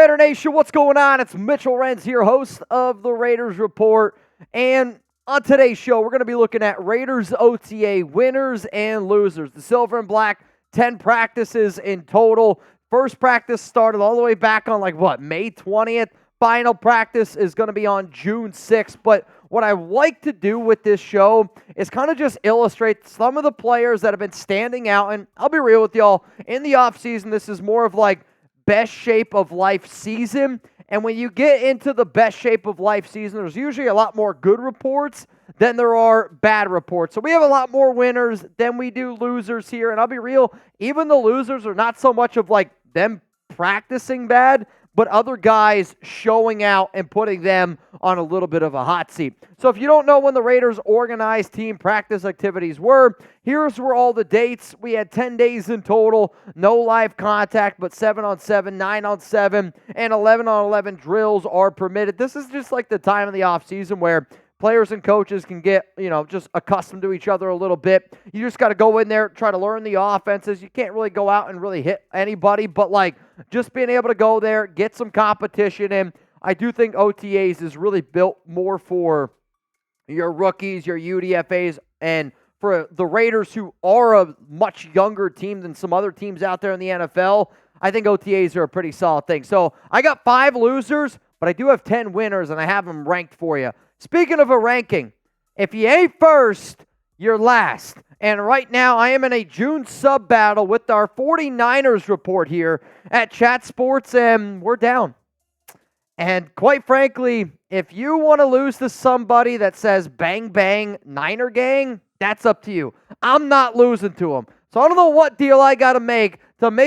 Raider Nation, what's going on? It's Mitchell Renz here, host of the Raiders Report. And on today's show, we're going to be looking at Raiders OTA winners and losers. The silver and black, 10 practices in total. First practice started all the way back on May 20th. Final practice is going to be on June 6th. But what I like to do with this show is kind of just illustrate some of the players that have been standing out. And I'll be real with y'all, in the offseason, this is more of best shape of life season. And when you get into the best shape of life season, there's usually a lot more good reports than there are bad reports. So we have a lot more winners than we do losers here. And I'll be real, even the losers are not so much of them practicing bad, but other guys showing out and putting them on a little bit of a hot seat. So if you don't know when the Raiders organized team practice activities were, here's where all the dates. We had 10 days in total, no live contact, but 7-on-7, 9-on-7, and 11-on-11 drills are permitted. This is just the time of the offseason where players and coaches can get, just accustomed to each other a little bit. You just got to go in there, try to learn the offenses. You can't really go out and really hit anybody, but just being able to go there, get some competition in. I do think OTAs is really built more for your rookies, your UDFAs, and for the Raiders, who are a much younger team than some other teams out there in the NFL. I think OTAs are a pretty solid thing. So I got 5 losers, but I do have 10 winners, and I have them ranked for you. Speaking of a ranking, if you ain't first, you're last. And right now, I am in a June sub battle with our 49ers report here at Chat Sports, and we're down. And quite frankly, if you want to lose to somebody that says bang, bang, Niner gang, that's up to you. I'm not losing to them. So I don't know what deal I got to make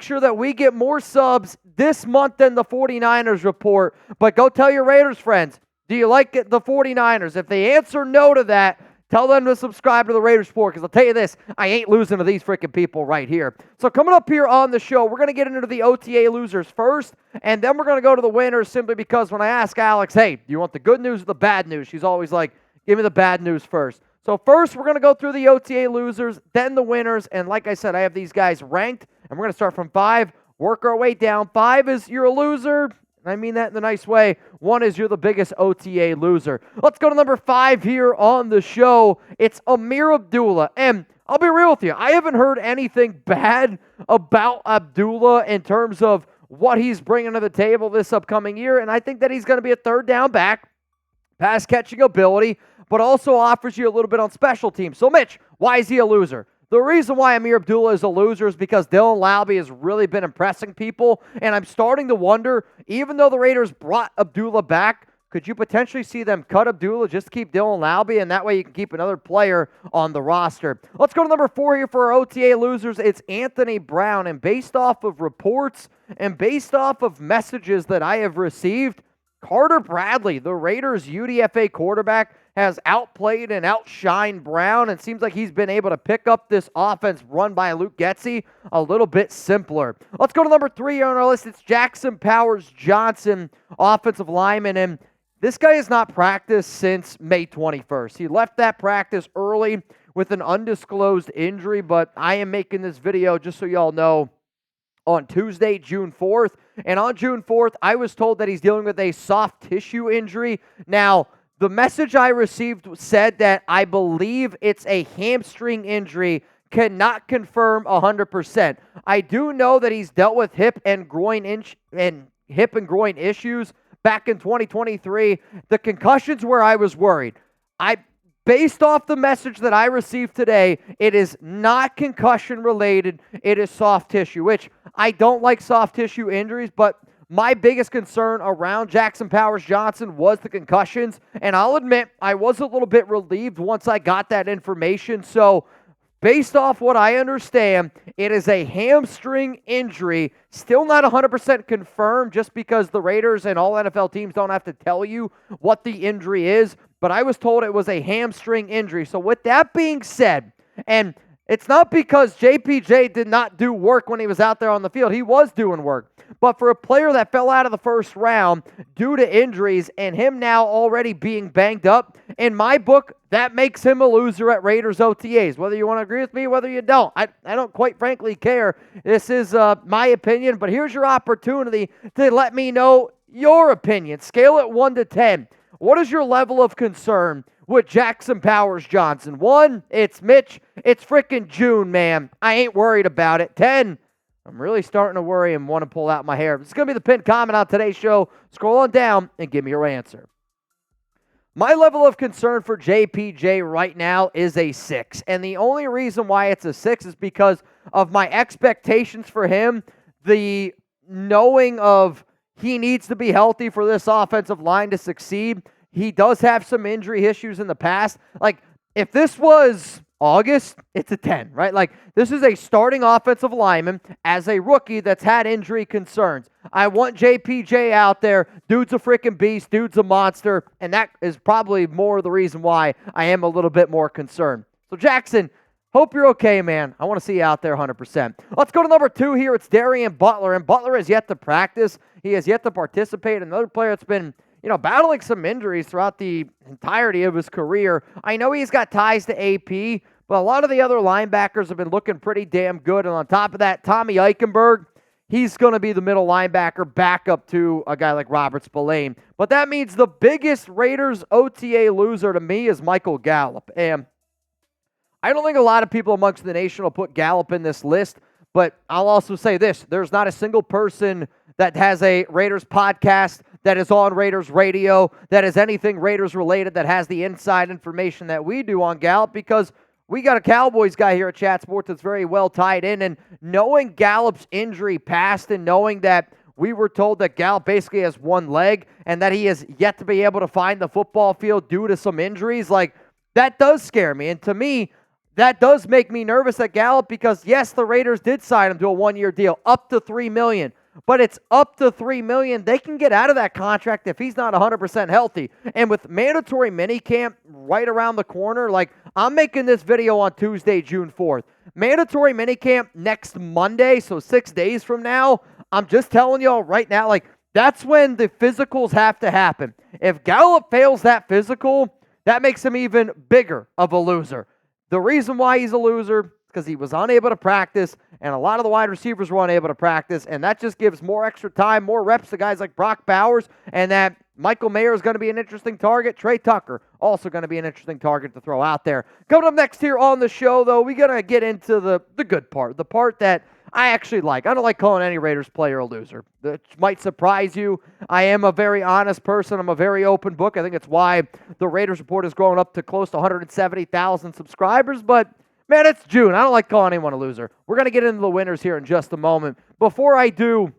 sure that we get more subs this month than the 49ers report. But go tell your Raiders friends, do you like the 49ers? If they answer no to that, tell them to subscribe to the Raiders Report, because I'll tell you this, I ain't losing to these freaking people right here. So coming up here on the show, we're going to get into the OTA losers first, and then we're going to go to the winners, simply because when I ask Alex, hey, do you want the good news or the bad news? She's always like, give me the bad news first. So first, we're going to go through the OTA losers, then the winners, and like I said, I have these guys ranked, and we're going to start from 5, work our way down. 5 is you're a loser. I mean that in the nice way. 1 is you're the biggest OTA loser. Let's go to number 5 here on the show. It's Ameer Abdullah. And I'll be real with you, I haven't heard anything bad about Abdullah in terms of what he's bringing to the table this upcoming year. And I think that he's going to be a third down back, pass catching ability, but also offers you a little bit on special teams. So Mitch, why is he a loser? The reason why Ameer Abdullah is a loser is because Dylan Laube has really been impressing people, and I'm starting to wonder, even though the Raiders brought Abdullah back, could you potentially see them cut Abdullah just to keep Dylan Laube, and that way you can keep another player on the roster? Let's go to number 4 here for our OTA losers. It's Anthony Brown, and based off of reports and based off of messages that I have received, Carter Bradley, the Raiders' UDFA quarterback, has outplayed and outshined Brown, and seems like he's been able to pick up this offense run by Luke Getsy a little bit simpler. Let's go to number 3 on our list. It's Jackson Powers Johnson, offensive lineman, and this guy has not practiced since May 21st. He left that practice early with an undisclosed injury, but I am making this video, just so y'all know, on Tuesday, June 4th, and on June 4th, I was told that he's dealing with a soft tissue injury. Now, the message I received said that I believe it's a hamstring injury, cannot confirm 100%. I do know that he's dealt with hip and groin issues back in 2023. The concussions where I was worried. Based off the message that I received today, it is not concussion related. It is soft tissue, which I don't like soft tissue injuries, but my biggest concern around Jackson Powers Johnson was the concussions, and I'll admit I was a little bit relieved once I got that information. So based off what I understand, it is a hamstring injury, still not 100% confirmed, just because the Raiders and all NFL teams don't have to tell you what the injury is, but I was told it was a hamstring injury. So with that being said, and It's not because JPJ did not do work when he was out there on the field. He was doing work. But for a player that fell out of the first round due to injuries and him now already being banged up, in my book, that makes him a loser at Raiders OTAs. Whether you want to agree with me, whether you don't, I don't quite frankly care. This is my opinion, but here's your opportunity to let me know your opinion. Scale it 1 to 10. What is your level of concern with Jackson Powers Johnson? 1, it's Mitch. It's freaking June, man. I ain't worried about it. 10, I'm really starting to worry and want to pull out my hair. It's going to be the pinned comment on today's show. Scroll on down and give me your answer. My level of concern for JPJ right now is a 6. And the only reason why it's a 6 is because of my expectations for him, the knowing of he needs to be healthy for this offensive line to succeed. He does have some injury issues in the past. Like, if this was August, it's a 10, right? Like, this is a starting offensive lineman as a rookie that's had injury concerns. I want JPJ out there. Dude's a freaking beast. Dude's a monster. And that is probably more the reason why I am a little bit more concerned. So, Jackson, hope you're okay, man. I want to see you out there 100%. Let's go to number 2 here. It's Darian Butler. And Butler has yet to practice. He has yet to participate. Another player that's been battling some injuries throughout the entirety of his career. I know he's got ties to AP, but a lot of the other linebackers have been looking pretty damn good. And on top of that, Tommy Eichenberg, he's going to be the middle linebacker backup to a guy like Robert Spillane. But that means the biggest Raiders OTA loser to me is Michael Gallup. And I don't think a lot of people amongst the nation will put Gallup in this list, but I'll also say this. There's not a single person that has a Raiders podcast, that is on Raiders radio, that is anything Raiders related, that has the inside information that we do on Gallup, because we got a Cowboys guy here at Chat Sports that's very well tied in. And knowing Gallup's injury past and knowing that we were told that Gallup basically has one leg and that he has yet to be able to find the football field due to some injuries, like, that does scare me. And to me, that does make me nervous at Gallup because, yes, the Raiders did sign him to a 1-year deal, up to $3 million. But it's up to $3 million. They can get out of that contract if he's not 100% healthy. And with mandatory minicamp right around the corner, like, I'm making this video on Tuesday, June 4th. Mandatory minicamp next Monday, so 6 days from now. I'm just telling y'all right now, like, that's when the physicals have to happen. If Gallup fails that physical, that makes him even bigger of a loser. The reason why he's a loser, because he was unable to practice, and a lot of the wide receivers were unable to practice, and that just gives more extra time, more reps to guys like Brock Bowers, and that Michael Mayer is going to be an interesting target. Trey Tucker, also going to be an interesting target to throw out there. Coming up next here on the show, though, we're going to get into the good part, the part that I actually like. I don't like calling any Raiders player a loser. That might surprise you. I am a very honest person. I'm a very open book. I think it's why the Raiders Report has grown up to close to 170,000 subscribers, but man, it's June. I don't like calling anyone a loser. We're going to get into the winners here in just a moment. Before I do,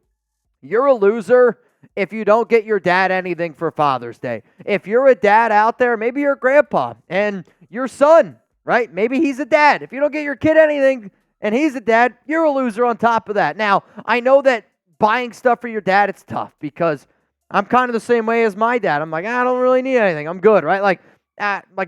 you're a loser if you don't get your dad anything for Father's Day. If you're a dad out there, maybe you're a grandpa, and your son, right? Maybe he's a dad. If you don't get your kid anything and he's a dad, you're a loser on top of that. Now, I know that buying stuff for your dad, it's tough because I'm kind of the same way as my dad. I'm like, I don't really need anything. I'm good, right? Like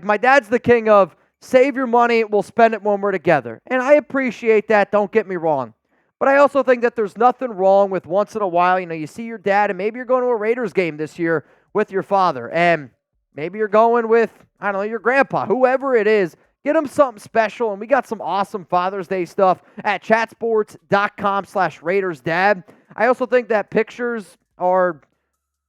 my dad's the king of save your money, we'll spend it when we're together. And I appreciate that, don't get me wrong. But I also think that there's nothing wrong with once in a while, you see your dad, and maybe you're going to a Raiders game this year with your father, and maybe you're going with, I don't know, your grandpa, whoever it is, get him something special. And we got some awesome Father's Day stuff at chatsports.com/RaidersDad. I also think that pictures are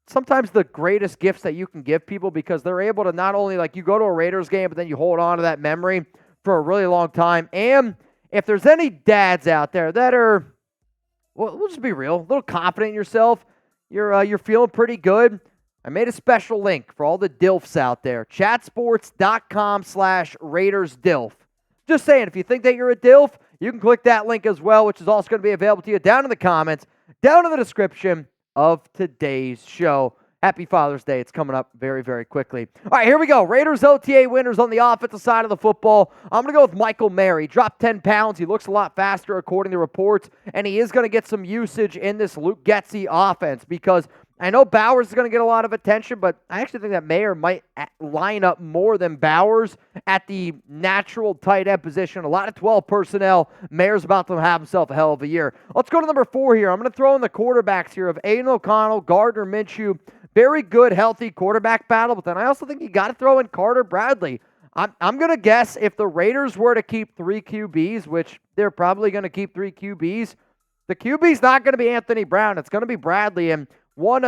sometimes the greatest gifts that you can give people because they're able to not only, like, you go to a Raiders game, but then you hold on to that memory for a really long time. And if there's any dads out there that are, well, we'll just be real, a little confident in yourself, you're feeling pretty good, I made a special link for all the DILFs out there, chatsports.com/RaidersDILF. Just saying, if you think that you're a DILF, you can click that link as well, which is also going to be available to you down in the comments, down in the description of today's show. Happy Father's Day. It's coming up very, very quickly. All right, here we go. Raiders OTA winners on the offensive side of the football. I'm going to go with Michael Mayer. He dropped 10 pounds. He looks a lot faster according to reports, and he is going to get some usage in this Luke Getsy offense because I know Bowers is going to get a lot of attention, but I actually think that Mayer might line up more than Bowers at the natural tight end position. A lot of 12 personnel. Mayer's about to have himself a hell of a year. Let's go to number 4 here. I'm going to throw in the quarterbacks here of Aidan O'Connell, Gardner Minshew. Very good, healthy quarterback battle, but then I also think you got to throw in Carter Bradley. I'm going to guess if the Raiders were to keep 3 QBs, which they're probably going to keep 3 QBs, the QB's not going to be Anthony Brown. It's going to be Bradley. And one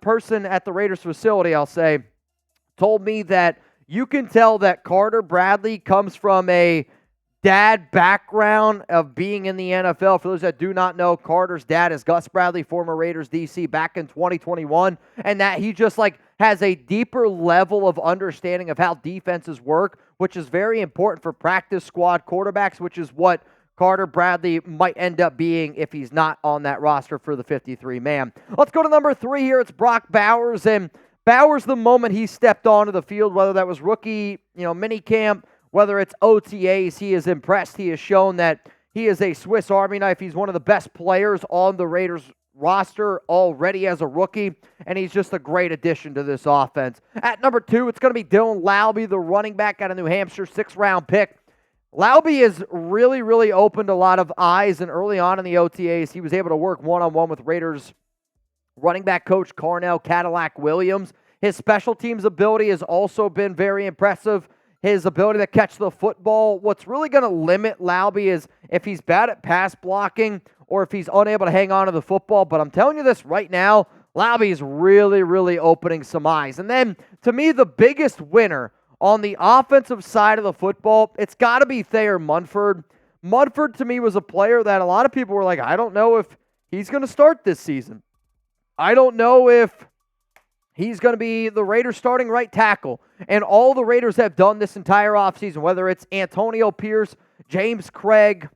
person at the Raiders facility, I'll say, told me that you can tell that Carter Bradley comes from a dad background of being in the NFL. For those that do not know, Carter's dad is Gus Bradley, former Raiders DC back in 2021, and that he just has a deeper level of understanding of how defenses work, which is very important for practice squad quarterbacks, which is what Carter Bradley might end up being if he's not on that roster for the 53-man. Let's go to number 3 here. It's Brock Bowers. And Bowers, the moment he stepped onto the field, whether that was rookie, minicamp, whether it's OTAs, he is impressed. He has shown that he is a Swiss Army knife. He's one of the best players on the Raiders roster already as a rookie, and he's just a great addition to this offense. At number 2, it's going to be Dylan Laube, the running back out of New Hampshire, 6th-round pick. Laube has really, really opened a lot of eyes, and early on in the OTAs, he was able to work one-on-one with Raiders running back coach Carnell Cadillac Williams. His special teams ability has also been very impressive. His ability to catch the football. What's really going to limit Laube is if he's bad at pass blocking or if he's unable to hang on to the football. But I'm telling you this right now, Laube is really, really opening some eyes. And then, to me, the biggest winner on the offensive side of the football, it's got to be Thayer Munford. Munford, to me, was a player that a lot of people were like, I don't know if he's going to start this season. I don't know if he's going to be the Raiders starting right tackle. And all the Raiders have done this entire offseason, whether it's Antonio Pierce, James Craig,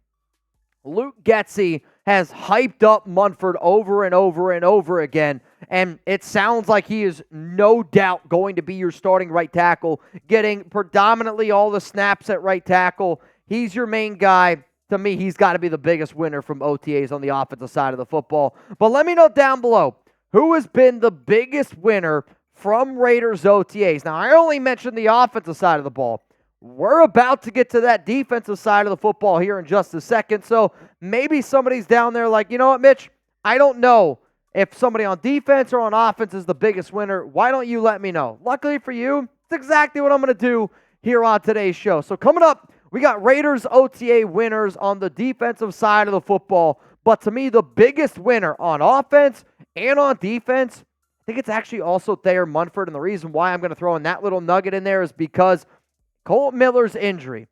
Luke Getsy, has hyped up Munford over and over and over again. And it sounds like he is no doubt going to be your starting right tackle, getting predominantly all the snaps at right tackle. He's your main guy. To me, he's got to be the biggest winner from OTAs on the offensive side of the football. But let me know down below, who has been the biggest winner from Raiders OTAs? Now, I only mentioned the offensive side of the ball. We're about to get to that defensive side of the football here in just a second. So maybe somebody's down there like, you know what, Mitch? I don't know if somebody on defense or on offense is the biggest winner. Why don't you let me know? Luckily for you, it's exactly what I'm going to do here on today's show. So coming up, we got Raiders OTA winners on the defensive side of the football. But to me, the biggest winner on offense and on defense, I think it's actually also Thayer Munford. And the reason why I'm going to throw in that little nugget in there is because Kolton Miller's injury.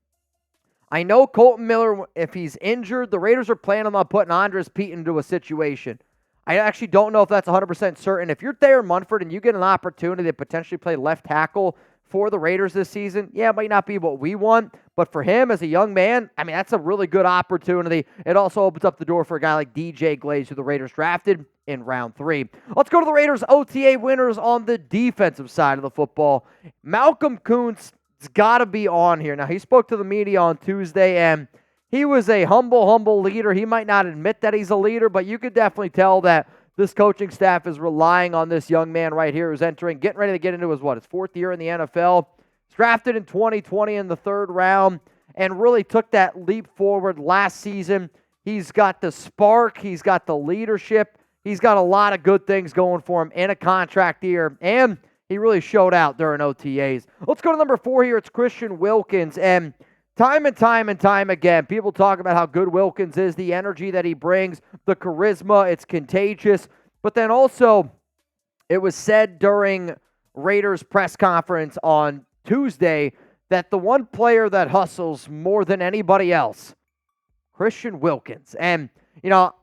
I know Kolton Miller, if he's injured, the Raiders are planning on putting Andres Pete into a situation. I actually don't know if that's 100% certain. If you're Thayer Munford and you get an opportunity to potentially play left tackle for the Raiders this season, yeah, it might not be what we want, but for him as a young man, I mean, that's a really good opportunity. It also opens up the door for a guy like DJ Glaze, who the Raiders drafted in round 3. Let's go to the Raiders OTA winners on the defensive side of the football. Malcolm Koonce has got to be on here. Now, he spoke to the media on Tuesday, and he was a humble leader. He might not admit that he's a leader, but you could definitely tell that this coaching staff is relying on this young man right here who's getting ready to get into his 4th year in the NFL. He's drafted in 2020 in the 3rd round and really took that leap forward last season. He's got the spark. He's got the leadership. He's got a lot of good things going for him in a contract year, and he really showed out during OTAs. Let's go to number 4 here. It's Christian Wilkins, and time again, people talk about how good Wilkins is, the energy that he brings, the charisma, it's contagious. But then also, it was said during Raiders press conference on Tuesday that the one player that hustles more than anybody else, Christian Wilkins. And,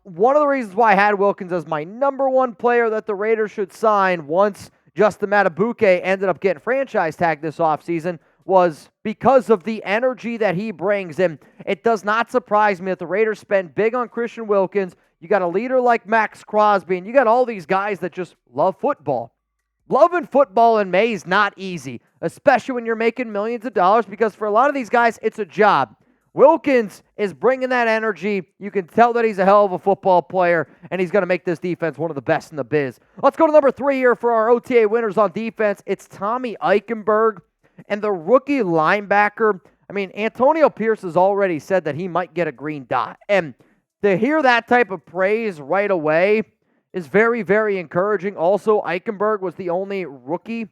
one of the reasons why I had Wilkins as my number 1 player that the Raiders should sign once Justin Matabuke ended up getting franchise tagged this offseason was because of the energy that he brings. And it does not surprise me that the Raiders spend big on Christian Wilkins. You got a leader like Max Crosby, and you got all these guys that just love football. Loving football in May is not easy, especially when you're making millions of dollars, because for a lot of these guys, it's a job. Wilkins is bringing that energy. You can tell that he's a hell of a football player, and he's going to make this defense one of the best in the biz. Let's go to number 3 here for our OTA winners on defense. It's Tommy Eichenberg and the rookie linebacker. I mean, Antonio Pierce has already said that he might get a green dot. And to hear that type of praise right away is very, very encouraging. Also, Eichenberg was the only rookie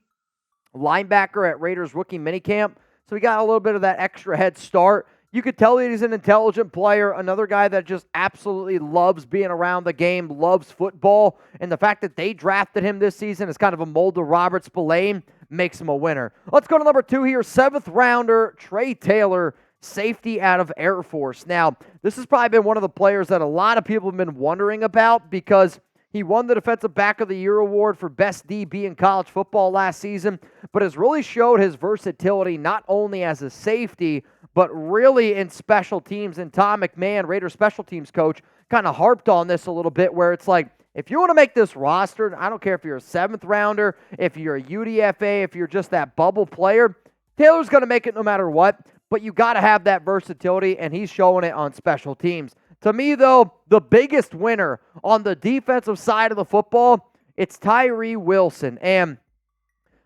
linebacker at Raiders rookie minicamp, so he got a little bit of that extra head start. You could tell that he's an intelligent player, another guy that just absolutely loves being around the game, loves football, and the fact that they drafted him this season is kind of a mold to Robert Spillane makes him a winner. Let's go to number 2 here, 7th rounder, Trey Taylor, safety out of Air Force. Now, this has probably been one of the players that a lot of people have been wondering about because he won the Defensive Back of the Year award for Best DB in college football last season, but has really showed his versatility not only as a safety, but really in special teams. And Tom McMahon, Raiders special teams coach, kind of harped on this a little bit where it's like, if you want to make this roster, I don't care if you're a 7th rounder, if you're a UDFA, if you're just that bubble player, Taylor's going to make it no matter what, but you got to have that versatility, and he's showing it on special teams. To me, though, the biggest winner on the defensive side of the football, it's Tyree Wilson. And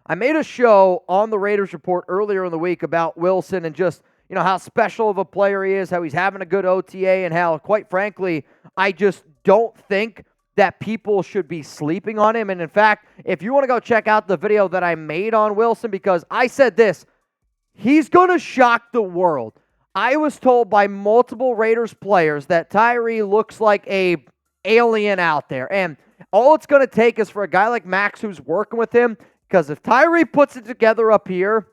I made a show on the Raiders Report earlier in the week about Wilson and just, how special of a player he is, how he's having a good OTA, and how, quite frankly, I just don't think that people should be sleeping on him. And in fact, if you want to go check out the video that I made on Wilson, because I said this, he's going to shock the world. I was told by multiple Raiders players that Tyree looks like a alien out there. And all it's going to take is for a guy like Max who's working with him, because if Tyree puts it together up here,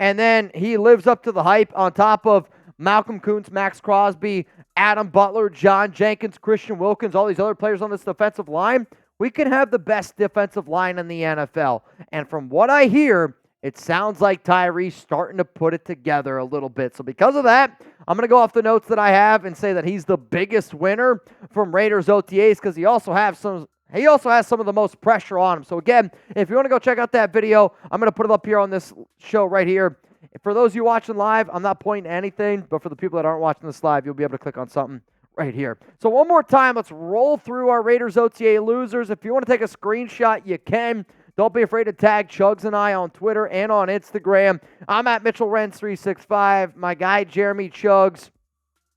and then he lives up to the hype on top of Malcolm Kuntz, Max Crosby, Adam Butler, John Jenkins, Christian Wilkins, all these other players on this defensive line, we can have the best defensive line in the NFL. And from what I hear, it sounds like Tyree's starting to put it together a little bit. So because of that, I'm going to go off the notes that I have and say that he's the biggest winner from Raiders OTAs because he also has some of the most pressure on him. So again, if you want to go check out that video, I'm going to put it up here on this show right here. For those of you watching live, I'm not pointing to anything, but for the people that aren't watching this live, you'll be able to click on something right here. So one more time, let's roll through our Raiders OTA losers. If you want to take a screenshot, you can. Don't be afraid to tag Chugs and I on Twitter and on Instagram. I'm at Mitchell Renz 365. My guy, Jeremy Chugs,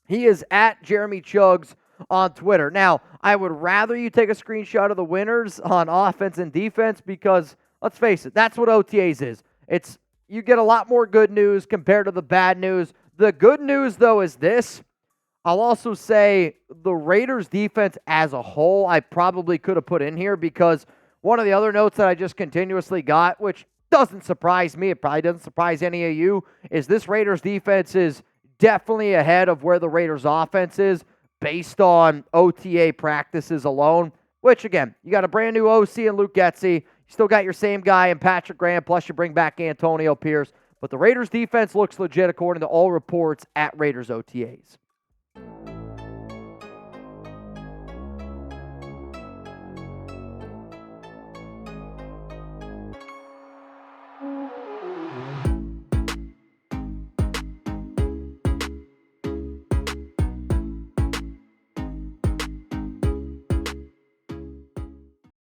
he is at Jeremy Chugs on Twitter. Now, I would rather you take a screenshot of the winners on offense and defense because, let's face it, that's what OTAs is. You get a lot more good news compared to the bad news. The good news, though, is this. I'll also say the Raiders defense as a whole, I probably could have put in here because one of the other notes that I just continuously got, which doesn't surprise me, it probably doesn't surprise any of you, is this Raiders defense is definitely ahead of where the Raiders offense is based on OTA practices alone, which, again, you got a brand new OC in Luke Getsy. You still got your same guy in Patrick Graham, plus you bring back Antonio Pierce. But the Raiders defense looks legit according to all reports at Raiders OTAs.